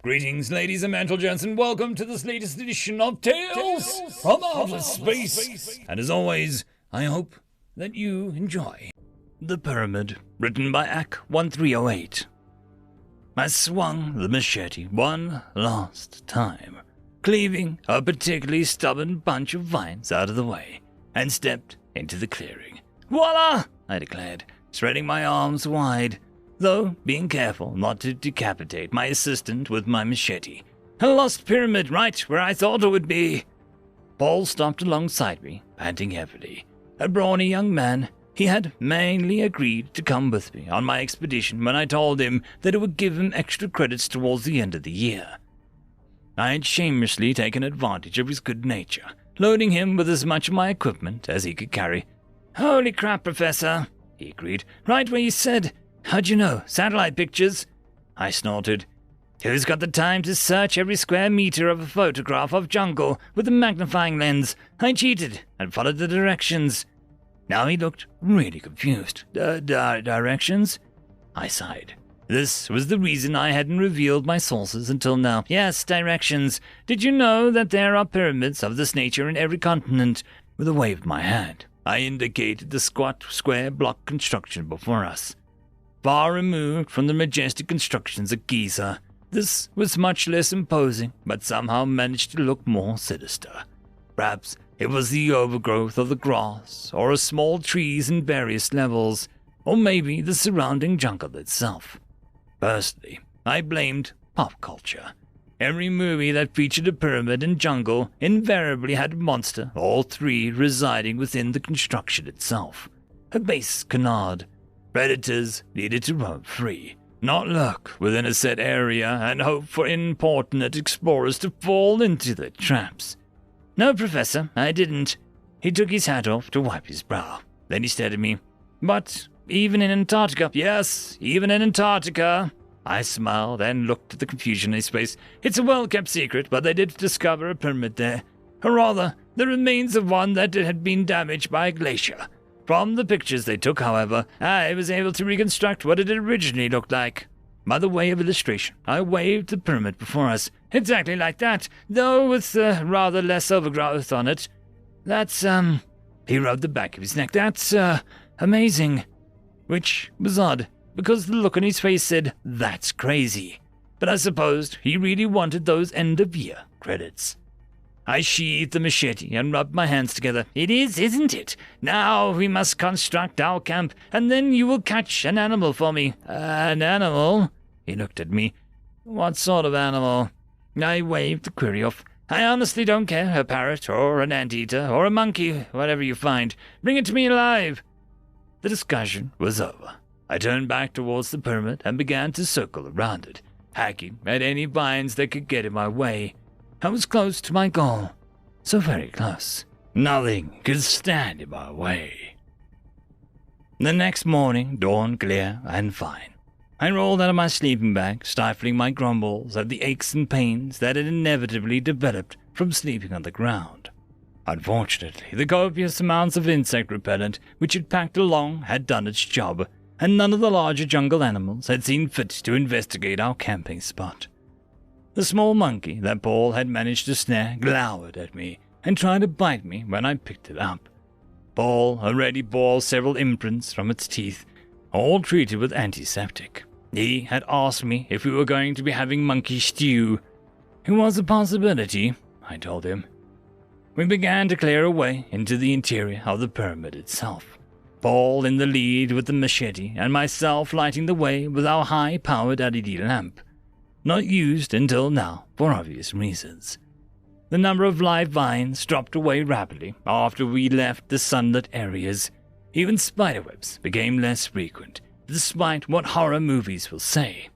Greetings, ladies and gentlemen, and welcome to this latest edition of Tales from Outer Space. And as always, I hope that you enjoy. The Pyramid, written by ack1308. I swung the machete one last time, cleaving a particularly stubborn bunch of vines out of the way, and stepped into the clearing. Voila! I declared, spreading my arms wide, though being careful not to decapitate my assistant with my machete. A lost pyramid right where I thought it would be. Paul stopped alongside me, panting heavily. A brawny young man, he had mainly agreed to come with me on my expedition when I told him that it would give him extra credits towards the end of the year. I had shamelessly taken advantage of his good nature, loading him with as much of my equipment as he could carry. Holy crap, Professor, he agreed. Right where you said. How'd you know? Satellite pictures? I snorted. Who's got the time to search every square meter of a photograph of jungle with a magnifying lens? I cheated and followed the directions. Now he looked really confused. Directions? I sighed. This was the reason I hadn't revealed my sources until now. Yes, directions. Did you know that there are pyramids of this nature in every continent? With a wave of my hand, I indicated the squat square block construction before us. Far removed from the majestic constructions of Giza, this was much less imposing, but somehow managed to look more sinister. Perhaps it was the overgrowth of the grass, or small trees in various levels, or maybe the surrounding jungle itself. Personally, I blamed pop culture. Every movie that featured a pyramid and jungle invariably had a monster or three residing within the construction itself. A base canard. Predators needed to roam free, not lurk within a set area and hope for importunate explorers to fall into their traps. No, Professor, I didn't. He took his hat off to wipe his brow. Then he stared at me. But even in Antarctica, yes, even in Antarctica. I smiled and looked at the confusion in his face. It's a well-kept secret, but they did discover a pyramid there. Or rather, the remains of one that had been damaged by a glacier. From the pictures they took, however, I was able to reconstruct what it originally looked like. By the way of illustration, I waved the pyramid before us, exactly like that, though with rather less overgrowth on it. That's, he rubbed the back of his neck. That's, amazing. Which was odd, because the look on his face said, that's crazy. But I supposed he really wanted those end-of-year credits. I sheathed the machete and rubbed my hands together. It is, isn't it? Now we must construct our camp, and then you will catch an animal for me. An animal? He looked at me. What sort of animal? I waved the query off. I honestly don't care. A parrot, or an anteater, or a monkey, whatever you find. Bring it to me alive. The discussion was over. I turned back towards the pyramid and began to circle around it, hacking at any vines that could get in my way. I was close to my goal. So very close. Nothing could stand in my way. The next morning dawned clear and fine. I rolled out of my sleeping bag, stifling my grumbles at the aches and pains that had inevitably developed from sleeping on the ground. Unfortunately, the copious amounts of insect repellent which had packed along had done its job, and none of the larger jungle animals had seen fit to investigate our camping spot. The small monkey that Paul had managed to snare glowered at me and tried to bite me when I picked it up. Paul already bore several imprints from its teeth, all treated with antiseptic. He had asked me if we were going to be having monkey stew. It was a possibility, I told him. We began to clear away into the interior of the pyramid itself. Paul in the lead with the machete and myself lighting the way with our high-powered LED lamp. Not used until now, for obvious reasons. The number of live vines dropped away rapidly after we left the sunlit areas. Even spiderwebs became less frequent, despite what horror movies will say.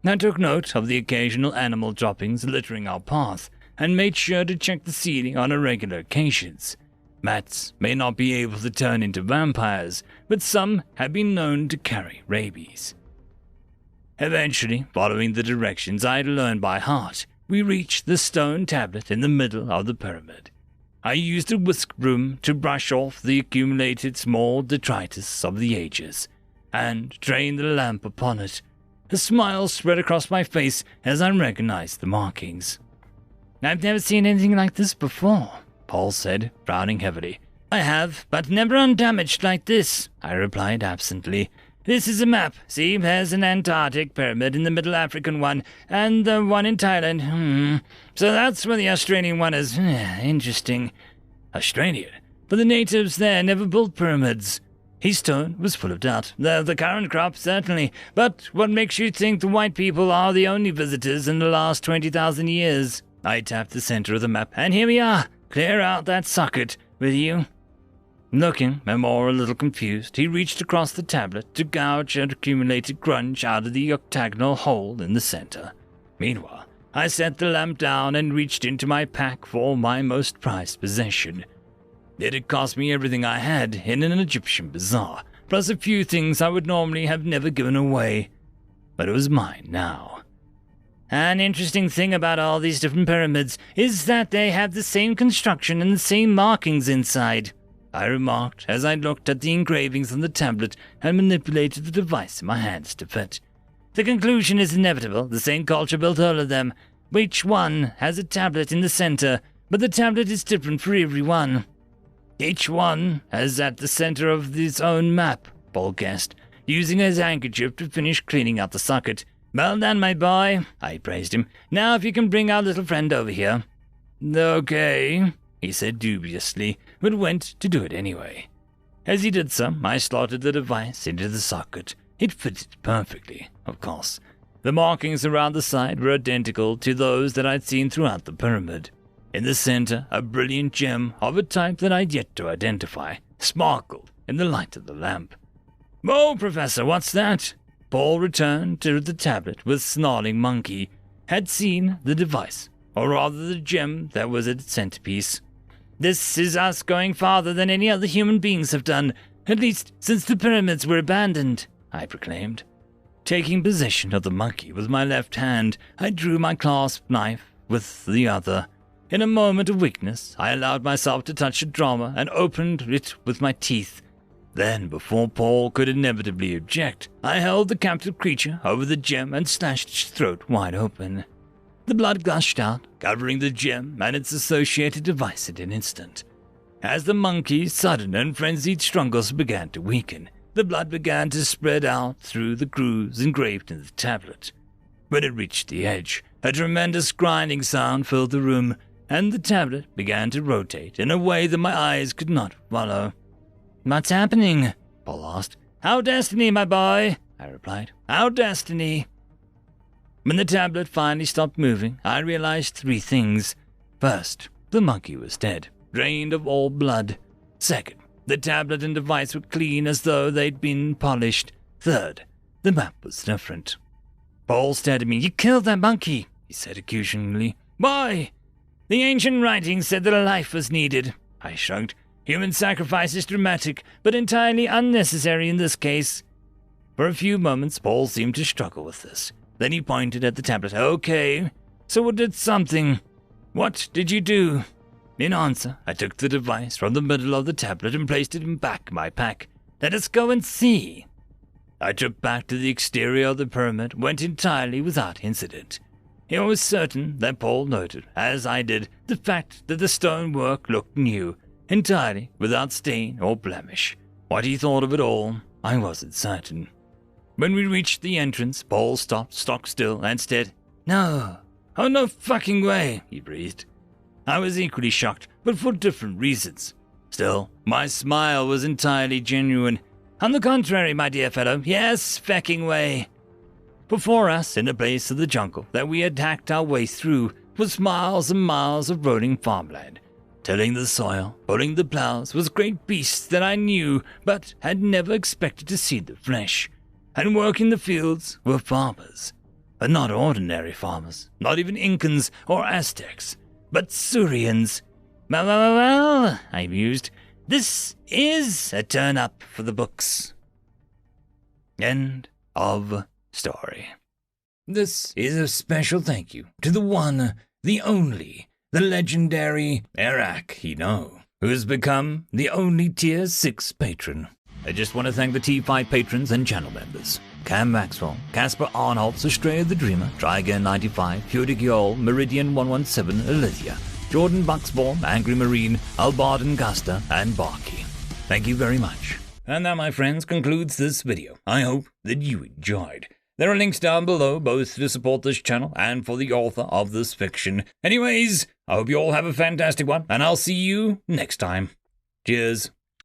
I took note of the occasional animal droppings littering our path, and made sure to check the ceiling on irregular occasions. Mats may not be able to turn into vampires, but some have been known to carry rabies. Eventually, following the directions I had learned by heart, we reached the stone tablet in the middle of the pyramid. I used a whisk broom to brush off the accumulated small detritus of the ages, and trained the lamp upon it. A smile spread across my face as I recognized the markings. "I've never seen anything like this before," Paul said, frowning heavily. "I have, but never undamaged like this," I replied absently. "This is a map. See, there's an Antarctic pyramid in the Middle African one, and the one in Thailand. So that's where the Australian one is. Interesting." "Australia? But the natives there never built pyramids." His tone was full of doubt. The current crop, certainly. But what makes you think the white people are the only visitors in the last 20,000 years? I tapped the center of the map, and here we are. Clear out that socket, will you? Looking, and more a little confused, he reached across the tablet to gouge an accumulated grunge out of the octagonal hole in the center. Meanwhile, I set the lamp down and reached into my pack for my most prized possession. It had cost me everything I had in an Egyptian bazaar, plus a few things I would normally have never given away. But it was mine now. An interesting thing about all these different pyramids is that they have the same construction and the same markings inside, I remarked as I looked at the engravings on the tablet and manipulated the device in my hands to fit. The conclusion is inevitable. The same culture built all of them. Each one has a tablet in the center, but the tablet is different for everyone. Each one is at the center of its own map, Paul guessed, using his handkerchief to finish cleaning out the socket. "Well done, my boy," I praised him. "Now if you can bring our little friend over here." "Okay," he said dubiously, but went to do it anyway. As he did so, I slotted the device into the socket. It fitted perfectly, of course. The markings around the side were identical to those that I'd seen throughout the pyramid. In the center, a brilliant gem of a type that I'd yet to identify sparkled in the light of the lamp. "Whoa, Professor, what's that?" Paul returned to the tablet with snarling monkey. Had seen the device, or rather the gem that was its centerpiece. "This is us going farther than any other human beings have done, at least since the pyramids were abandoned," I proclaimed. Taking possession of the monkey with my left hand, I drew my clasp knife with the other. In a moment of weakness, I allowed myself to touch the drama and opened it with my teeth. Then, before Paul could inevitably object, I held the captive creature over the gem and slashed its throat wide open. The blood gushed out, covering the gem and its associated device in an instant. As the monkey's sudden and frenzied struggles began to weaken, the blood began to spread out through the grooves engraved in the tablet. When it reached the edge, a tremendous grinding sound filled the room, and the tablet began to rotate in a way that my eyes could not follow. "What's happening?" Paul asked. "Our destiny, my boy," I replied. "Our destiny." When the tablet finally stopped moving, I realized three things. First, the monkey was dead, drained of all blood. Second, the tablet and device were clean as though they'd been polished. Third, the map was different. Paul stared at me. "You killed that monkey," he said accusingly. "Why?" "The ancient writings said that a life was needed," I shrugged. "Human sacrifice is dramatic, but entirely unnecessary in this case." For a few moments, Paul seemed to struggle with this. Then he pointed at the tablet. "Okay, so we did something. What did you do?" In answer, I took the device from the middle of the tablet and placed it in back my pack. "Let us go and see." I tripped back to the exterior of the pyramid, went entirely without incident. I was certain that Paul noted, as I did, the fact that the stonework looked new, entirely without stain or blemish. What he thought of it all, I wasn't certain. When we reached the entrance, Paul stopped stock still and stared. "No. Oh, no fucking way," he breathed. I was equally shocked, but for different reasons. Still, my smile was entirely genuine. "On the contrary, my dear fellow, yes, fecking way." Before us, in a place of the jungle that we had hacked our way through, was miles and miles of rolling farmland. Tilling the soil, pulling the plows, was great beasts that I knew but had never expected to see the flesh. And working the fields were farmers. But not ordinary farmers, not even Incans or Aztecs, but Surians. Well, I mused, this is a turn-up for the books. End of story. This is a special thank you to the one, the only, the legendary ack1308, who has become the only Tier 6 patron. I just want to thank the T5 patrons and channel members. Cam Maxwell, Casper Arnholtz, Estrella the Dreamer, Trygain95, Fudic Yol, Meridian117, Elysia, Jordan Bucksbaum, Angry Marine, Albard and Gusta, and Barkey. Thank you very much. And that, my friends, concludes this video. I hope that you enjoyed. There are links down below, both to support this channel and for the author of this fiction. Anyways, I hope you all have a fantastic one, and I'll see you next time. Cheers.